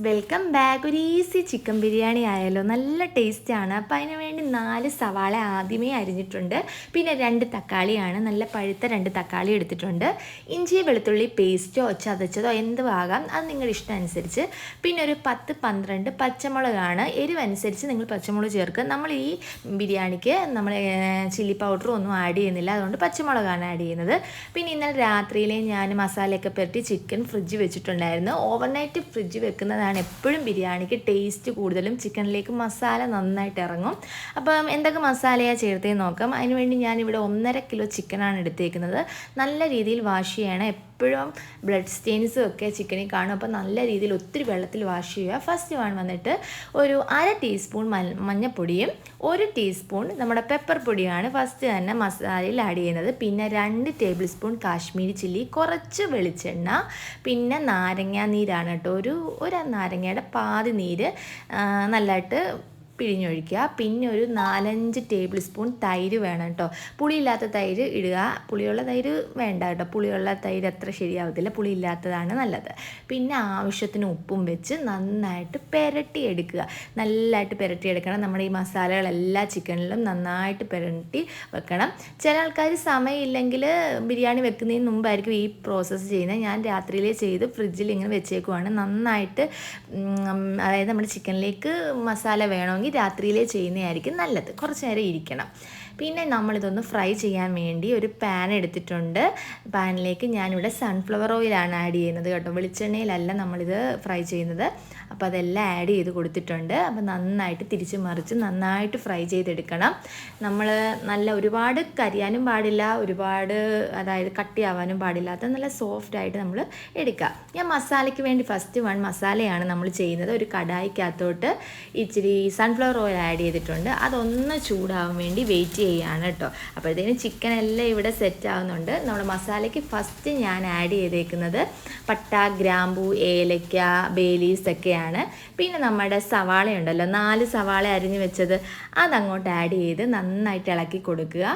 Welcome back. ഒരു easy chicken biryani ആയാലോ, നല്ല ടേസ്റ്റാണ്. അപ്പോൾ അതിന് വേണ്ടി 4 സവാള ആദ്യമേ അരിഞ്ഞിട്ടുണ്ട്. പിന്നെ 2 തക്കാളിയാണ്, നല്ല പഴുത്ത 2 തക്കാളി എടുത്തിട്ടുണ്ട്. ഇഞ്ചി വെളുത്തുള്ളി പേസ്റ്റോ ചതച്ചതോ എന്തും ആകാം, അത് നിങ്ങളുടെ ഇഷ്ടം അനുസരിച്ച്. പിന്നെ ഒരു 10-12 പച്ചമുളകാണ്. എരിവനുസരിച്ച് നിങ്ങൾ പച്ചമുളക് ചേർക്കുക. നമ്മൾ ഈ ബിരിയാണിക്ക് നമ്മൾ ചില്ലി പൗഡറും ഒന്നും ആഡ് ചെയ്യുന്നില്ല, അതുകൊണ്ട് പച്ചമുളകാണ് ആഡ് ചെയ്യുന്നത്. പിന്നെ ഇന്നലെ രാത്രിയിലെ ഞാൻ മസാലയൊക്കെ പുരട്ടി ചിക്കൻ ഫ്രിഡ്ജ് വെച്ചിട്ടുണ്ടായിരുന്നു. ഓവർനൈറ്റ് ഫ്രിഡ്ജ് വെക്കുന്നതാണ് എപ്പോഴും ബിരിയാണിക്ക് ടേസ്റ്റ് കൂടുതലും. ചിക്കനിലേക്ക് മസാല നന്നായിട്ട് ഇറങ്ങും. അപ്പം എന്തൊക്കെ മസാലയാണ് ചേർത്തേന്ന് നോക്കാം. അതിനുവേണ്ടി ഞാനിവിടെ 1.5 കിലോ ചിക്കനാണ് എടുത്തേക്കുന്നത്. നല്ല രീതിയിൽ വാഷ് ചെയ്യണം. എപ്പോഴും ബ്ലഡ് സ്റ്റെയിൻസും ഒക്കെ ചിക്കനിൽ കാണും. അപ്പോൾ നല്ല രീതിയിൽ ഒത്തിരി വെള്ളത്തിൽ വാഷ് ചെയ്യുക. ഫസ്റ്റ് വന്നിട്ട് ഒരു 1/2 ടീസ്പൂൺ മഞ്ഞൾപ്പൊടിയും 1 ടീസ്പൂൺ നമ്മുടെ പെപ്പർ പൊടിയാണ് ഫസ്റ്റ് തന്നെ മസാലയിൽ ആഡ് ചെയ്യുന്നത്. പിന്നെ 2 ടേബിൾ സ്പൂൺ കാശ്മീരി ചില്ലി, കുറച്ച് വെളിച്ചെണ്ണ, പിന്നെ നാരങ്ങ നീരാണ് കേട്ടോ. ഒരു നാരങ്ങയുടെ പാതി നീര് നല്ലതായിട്ട് പിഴിഞ്ഞൊഴിക്കുക. പിന്നെ ഒരു 4-5 ടേബിൾ സ്പൂൺ തൈര് വേണം കേട്ടോ. പുളിയില്ലാത്ത തൈര് ഇടുക. പുളിയുള്ള തൈര് വേണ്ട കേട്ടോ. പുളിയുള്ള തൈര് അത്ര ശരിയാവത്തില്ല, പുളിയില്ലാത്തതാണ് നല്ലത്. പിന്നെ ആവശ്യത്തിന് ഉപ്പും വെച്ച് നന്നായിട്ട് പുരട്ടിയെടുക്കുക. നല്ലതായിട്ട് പുരട്ടിയെടുക്കണം. നമ്മുടെ ഈ മസാലകളെല്ലാ ചിക്കനിലും നന്നായിട്ട് പുരട്ടി വെക്കണം. ചില ആൾക്കാർ സമയമില്ലെങ്കിൽ ബിരിയാണി വെക്കുന്നതിന് മുമ്പായിരിക്കും ഈ പ്രോസസ്സ് ചെയ്യുന്നത്. ഞാൻ രാത്രിയിലേ ചെയ്ത് ഫ്രിഡ്ജിൽ ഇങ്ങനെ വെച്ചേക്കുവാണ്. നന്നായിട്ട് അതായത് നമ്മുടെ ചിക്കനിലേക്ക് മസാല വേണമെങ്കിൽ രാത്രിയിലേ ചെയ്യുന്നതായിരിക്കും നല്ലത്. കുറച്ച് നേരം ഇരിക്കണം. പിന്നെ നമ്മളിതൊന്ന് ഫ്രൈ ചെയ്യാൻ വേണ്ടി ഒരു പാൻ എടുത്തിട്ടുണ്ട്. പാനിലേക്ക് ഞാനിവിടെ സൺഫ്ലവർ ഓയിലാണ് ആഡ് ചെയ്യുന്നത് കേട്ടോ. വെളിച്ചെണ്ണയിലല്ല നമ്മളിത് ഫ്രൈ ചെയ്യുന്നത്. അപ്പോൾ അതെല്ലാം ആഡ് ചെയ്ത് കൊടുത്തിട്ടുണ്ട്. അപ്പോൾ നന്നായിട്ട് തിരിച്ച് മറിച്ച് നന്നായിട്ട് ഫ്രൈ ചെയ്തെടുക്കണം. നമ്മൾ നല്ല ഒരുപാട് കരിയാനും പാടില്ല, ഒരുപാട് അതായത് കട്ടിയാവാനും പാടില്ലാത്ത നല്ല സോഫ്റ്റായിട്ട് നമ്മൾ എടുക്കുക. ഞാൻ മസാലയ്ക്ക് വേണ്ടി ഫസ്റ്റ് മസാലയാണ് നമ്മൾ ചെയ്യുന്നത്. ഒരു കടായിക്കകത്തോട്ട് ഇച്ചിരി സൺഫ്ലവർ ഓയിൽ ആഡ് ചെയ്തിട്ടുണ്ട്. അതൊന്ന് ചൂടാവാൻ വേണ്ടി വെയിറ്റ് ചെയ്യാണ് കേട്ടോ. അപ്പോഴത്തേന് ചിക്കൻ എല്ലാം ഇവിടെ സെറ്റ് ആവുന്നുണ്ട്. നമ്മുടെ മസാലയ്ക്ക് ഫസ്റ്റ് ഞാൻ ആഡ് ചെയ്തേക്കുന്നത് പട്ട, ഗ്രാമ്പൂ, ഏലക്ക, ബേലീസ് ഒക്കെയാണ്. പിന്നെ നമ്മുടെ സവാള ഉണ്ടല്ലോ, 4 സവാള അരിഞ്ഞ് വെച്ചത്, അതങ്ങോട്ട് ആഡ് ചെയ്ത് നന്നായിട്ട് ഇളക്കി കൊടുക്കുക.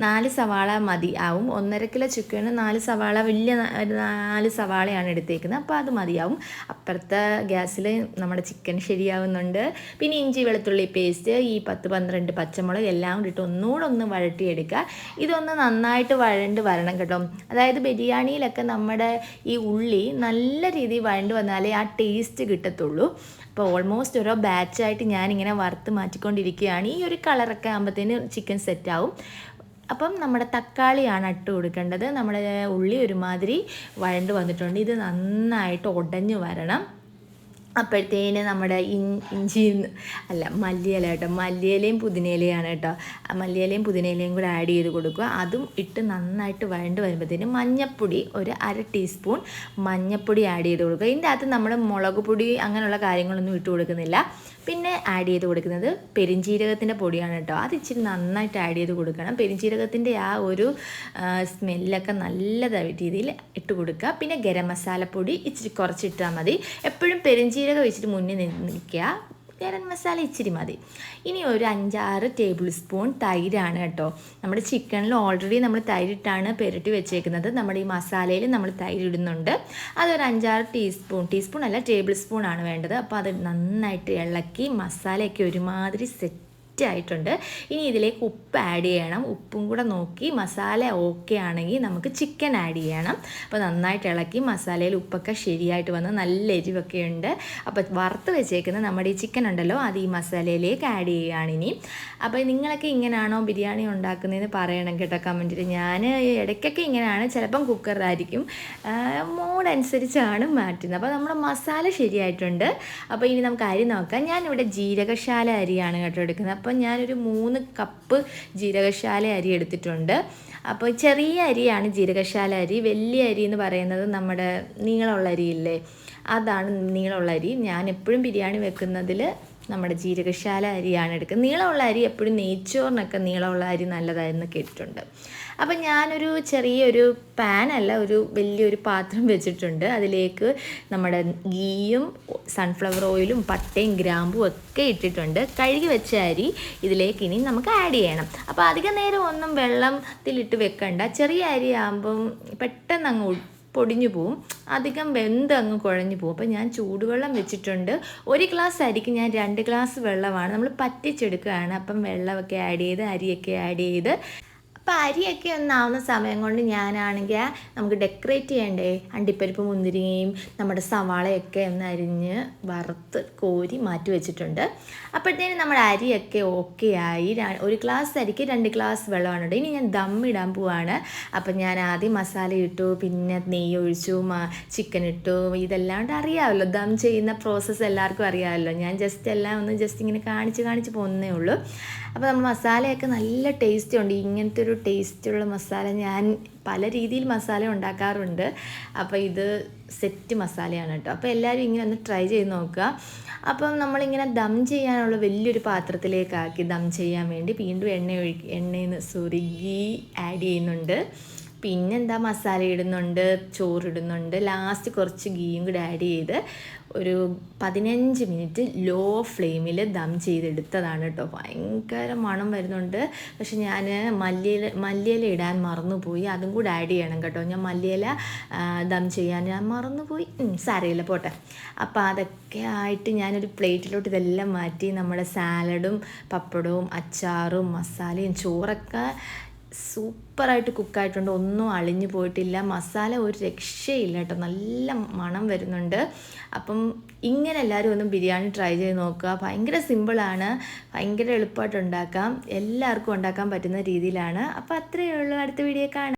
4 സവാള മതിയാവും. 1.5 കിലോ ചിക്കന് 4 സവാള, വലിയ 4 സവാളയാണ് എടുത്തേക്കുന്നത്. അപ്പോൾ അത് മതിയാവും. അപ്പുറത്തെ ഗ്യാസിൽ നമ്മുടെ ചിക്കൻ ശരിയാവുന്നുണ്ട്. പിന്നെ ഇഞ്ചി വെളുത്തുള്ളി പേസ്റ്റ്, ഈ 10-12 പച്ചമുളക് എല്ലാം കൂടിയിട്ട് ഒന്ന് വഴട്ടിയെടുക്കുക. ഇതൊന്ന് നന്നായിട്ട് വഴണ്ട് വരണം കേട്ടോ. അതായത് ബിരിയാണിയിലൊക്കെ നമ്മുടെ ഈ ഉള്ളി നല്ല രീതിയിൽ വഴണ്ട് വന്നാലേ ആ ടേസ്റ്റ് കിട്ടത്തുള്ളൂ. അപ്പോൾ ഓൾമോസ്റ്റ് ഓരോ ബാച്ചായിട്ട് ഞാനിങ്ങനെ വറുത്ത് മാറ്റിക്കൊണ്ടിരിക്കുകയാണ്. ഈ ഒരു കളറൊക്കെ ആകുമ്പോഴത്തേന് ചിക്കൻ സെറ്റാവും. അപ്പം നമ്മുടെ തക്കാളിയാണ് ഇട്ട് കൊടുക്കേണ്ടത്. നമ്മുടെ ഉള്ളി ഒരുമാതിരി വഴണ്ട് വന്നിട്ടുണ്ട്. ഇത് നന്നായിട്ട് ഉടഞ്ഞു വരണം. അപ്പോഴത്തേന് നമ്മുടെ മല്ലിയില കേട്ടോ, മല്ലിയിലയും പുതിനയിലയാണ് കേട്ടോ. മല്ലിയിലയും പുതിനയിലയും കൂടെ ആഡ് ചെയ്ത് കൊടുക്കുക. അതും ഇട്ട് നന്നായിട്ട് വഴണ്ട് വരുമ്പോഴത്തേന് മഞ്ഞൾപ്പൊടി ഒരു 1/2 ടീസ്പൂൺ മഞ്ഞൾപ്പൊടി ആഡ് ചെയ്ത് കൊടുക്കുക. ഇതിൻ്റെ അകത്ത് നമ്മൾ മുളക് പൊടി അങ്ങനെയുള്ള കാര്യങ്ങളൊന്നും ഇട്ട് കൊടുക്കുന്നില്ല. പിന്നെ ആഡ് ചെയ്ത് കൊടുക്കുന്നത് പെരിഞ്ജീരകത്തിൻ്റെ പൊടിയാണ് കേട്ടോ. അത് ഇച്ചിരി നന്നായിട്ട് ആഡ് ചെയ്ത് കൊടുക്കണം. പെരിഞ്ജീരകത്തിൻ്റെ ആ ഒരു സ്മെല്ലൊക്കെ നല്ല രീതിയിൽ ഇട്ട് കൊടുക്കുക. പിന്നെ ഗരം മസാലപ്പൊടി ഇച്ചിരി കുറച്ചിട്ടാൽ മതി. എപ്പോഴും പെരിഞ്ജീരകം ഇച്ചിരി മുന്നിൽ നിൽക്കുക, ഗരം മസാല ഇച്ചിരി മതി. ഇനി ഒരു 5-6 ടേബിൾ സ്പൂൺ തൈരാണ് കേട്ടോ. നമ്മുടെ ചിക്കനിൽ ഓൾറെഡി നമ്മൾ തൈരിട്ടാണ് പുരട്ടി വെച്ചേക്കുന്നത്. നമ്മുടെ ഈ മസാലയിൽ നമ്മൾ തൈരിടുന്നുണ്ട്. അതൊരു 5-6 ടീസ്പൂൺ അല്ല, ടേബിൾ സ്പൂൺ ആണ് വേണ്ടത്. അപ്പോൾ അത് നന്നായിട്ട് ഇളക്കി മസാലയൊക്കെ ഒരുമാതിരി ആയിട്ടുണ്ട്. ഇനി ഇതിലേക്ക് ഉപ്പ് ആഡ് ചെയ്യണം. ഉപ്പും കൂടെ നോക്കി മസാല ഓക്കെ ആണെങ്കിൽ നമുക്ക് ചിക്കൻ ആഡ് ചെയ്യണം. അപ്പോൾ നന്നായിട്ട് ഇളക്കി മസാലയിൽ ഉപ്പൊക്കെ ശരിയായിട്ട് വന്ന് നല്ല എരിവൊക്കെ ഉണ്ട്. അപ്പോൾ വറുത്ത് വെച്ചേക്കുന്ന നമ്മുടെ ഈ ചിക്കൻ ഉണ്ടല്ലോ, അത് ഈ മസാലയിലേക്ക് ആഡ് ചെയ്യുകയാണ് ഇനി. അപ്പോൾ നിങ്ങളൊക്കെ ഇങ്ങനെയാണോ ബിരിയാണി ഉണ്ടാക്കുന്നതെന്ന് പറയണം കേട്ടോ കമൻറ്റിൽ. ഞാൻ ഇടയ്ക്കൊക്കെ ഇങ്ങനെയാണ്, ചിലപ്പം കുക്കറിലായിരിക്കും, മൂഡനുസരിച്ചാണ് മാറ്റുന്നത്. അപ്പോൾ നമ്മുടെ മസാല ശരിയായിട്ടുണ്ട്. അപ്പോൾ ഇനി നമുക്ക് അരി നോക്കാം. ഞാനിവിടെ ജീരകശാല അരിയാണ് കേട്ടോ എടുക്കുന്നത്. അപ്പോൾ ഞാനൊരു 3 കപ്പ് ജീരകശാല അരി എടുത്തിട്ടുണ്ട്. അപ്പോൾ ചെറിയ അരിയാണ് ജീരകശാല അരി. വലിയ അരി എന്ന് പറയുന്നത് നമ്മുടെ നീളമുള്ള അരിയില്ലേ, അതാണ് നീളമുള്ള അരി. ഞാൻ എപ്പോഴും ബിരിയാണി വെക്കുന്നതിൽ നമ്മുടെ ജീരകശാല അരിയാണ് എടുക്കുന്നത്. നീളമുള്ള അരി എപ്പോഴും നെയ്ച്ചോറിനൊക്കെ നീളമുള്ള അരി നല്ലതായിരുന്നു കേട്ടിട്ടുണ്ട്. അപ്പം ഞാനൊരു ചെറിയൊരു പാനല്ല, ഒരു വലിയൊരു പാത്രം വെച്ചിട്ടുണ്ട്. അതിലേക്ക് നമ്മുടെ ഗീയും സൺഫ്ലവർ ഓയിലും പട്ടയും ഗ്രാമ്പും ഒക്കെ ഇട്ടിട്ടുണ്ട്. കഴുകി വെച്ച അരി ഇതിലേക്ക് ഇനി നമുക്ക് ആഡ് ചെയ്യണം. അപ്പോൾ അധിക നേരം ഒന്നും വെള്ളത്തിലിട്ട് വെക്കണ്ട. ചെറിയ അരി ആകുമ്പം പെട്ടെന്ന് അങ്ങ് പൊടിഞ്ഞു പോവും, അധികം വെന്ത് അങ്ങ് കുഴഞ്ഞു പോകും. അപ്പോൾ ഞാൻ ചൂടുവെള്ളം വെച്ചിട്ടുണ്ട്. 1 ഗ്ലാസ് അരിക്ക് ഞാൻ 2 ഗ്ലാസ് വെള്ളമാണ്, നമ്മൾ പറ്റിച്ചെടുക്കുകയാണ്. അപ്പം വെള്ളമൊക്കെ ആഡ് ചെയ്ത് അരിയൊക്കെ ആഡ് ചെയ്ത് അപ്പോൾ അരിയൊക്കെ ഒന്നാവുന്ന സമയം കൊണ്ട് ഞാനാണെങ്കിൽ നമുക്ക് ഡെക്കറേറ്റ് ചെയ്യണ്ടേ, അണ്ടിപ്പരിപ്പ് മുന്തിരിയും നമ്മുടെ സവാളയൊക്കെ ഒന്ന് അരിഞ്ഞ് വറുത്ത് കോരി മാറ്റി വെച്ചിട്ടുണ്ട്. അപ്പോഴത്തേനും നമ്മുടെ അരിയൊക്കെ ഓക്കെ ആയി. 1 ഗ്ലാസ് അരിക്ക് 2 ഗ്ലാസ് വെള്ളമാണ് ഇടുക. ഇനി ഞാൻ ദമ്മിടാൻ പോവാണ്. അപ്പം ഞാൻ ആദ്യം മസാല ഇട്ടു, പിന്നെ നെയ്യ് ഒഴിച്ചു, ചിക്കൻ ഇട്ടു. ഇതെല്ലാം അറിയാമല്ലോ, ദം ചെയ്യുന്ന പ്രോസസ്സ് എല്ലാവർക്കും അറിയാമല്ലോ. ഞാൻ എല്ലാം ഒന്ന് ഇങ്ങനെ കാണിച്ച് പോകുന്നേ ഉള്ളൂ. അപ്പോൾ നമ്മൾ മസാലയൊക്കെ നല്ല ടേസ്റ്റ് ഉണ്ട്. ഇങ്ങനത്തെ ഒരു ടേസ്റ്റുള്ള മസാല ഞാൻ പല രീതിയിൽ മസാല ഉണ്ടാക്കാറുണ്ട്. അപ്പോൾ ഇത് സെറ്റ് മസാലയാണ് കേട്ടോ. അപ്പോൾ എല്ലാവരും ഇങ്ങനെ ഒന്ന് ട്രൈ ചെയ്ത് നോക്കുക. അപ്പം നമ്മളിങ്ങനെ ദം ചെയ്യാനുള്ള വലിയൊരു പാത്രത്തിലേക്കാക്കി ദം ചെയ്യാൻ വേണ്ടി വീണ്ടും ഗീ ആഡ് ചെയ്യുന്നുണ്ട്. പിന്നെന്താ മസാല ഇടുന്നുണ്ട്, ചോറിടുന്നുണ്ട്. ലാസ്റ്റ് കുറച്ച് ഗീയും കൂടെ ആഡ് ചെയ്ത് ഒരു 15 മിനിറ്റ് ലോ ഫ്ലെയിമിൽ ദം ചെയ്തെടുത്തതാണ് കേട്ടോ. ഭയങ്കര മണം വരുന്നുണ്ട്. പക്ഷെ ഞാൻ മല്ലിയില ഇടാൻ മറന്നുപോയി, അതും കൂടെ ആഡ് ചെയ്യണം കേട്ടോ. ഞാൻ മല്ലിയില ദം ചെയ്യാൻ ഞാൻ മറന്നുപോയി, സാരമില്ല പോട്ടെ. അപ്പോൾ അതൊക്കെ ആയിട്ട് ഞാനൊരു പ്ലേറ്റിലോട്ട് ഇതെല്ലാം മാറ്റി. നമ്മുടെ സാലഡും പപ്പടവും അച്ചാറും മസാലയും ചോറൊക്കെ സൂപ്പറായിട്ട് കുക്കായിട്ടുണ്ട്, ഒന്നും അളിഞ്ഞു പോയിട്ടില്ല. മസാല ഒരു രക്ഷയില്ല കേട്ടോ, നല്ല മണം വരുന്നുണ്ട്. അപ്പം ഇങ്ങനെ എല്ലാവരും ഒന്ന് ബിരിയാണി ട്രൈ ചെയ്ത് നോക്കുക. ഭയങ്കര സിമ്പിളാണ്, ഭയങ്കര എളുപ്പമായിട്ട് ഉണ്ടാക്കാം, എല്ലാവർക്കും ഉണ്ടാക്കാൻ പറ്റുന്ന രീതിയിലാണ്. അപ്പോൾ അത്രയേ ഉള്ളൂ. അടുത്ത വീഡിയോ കാണാം.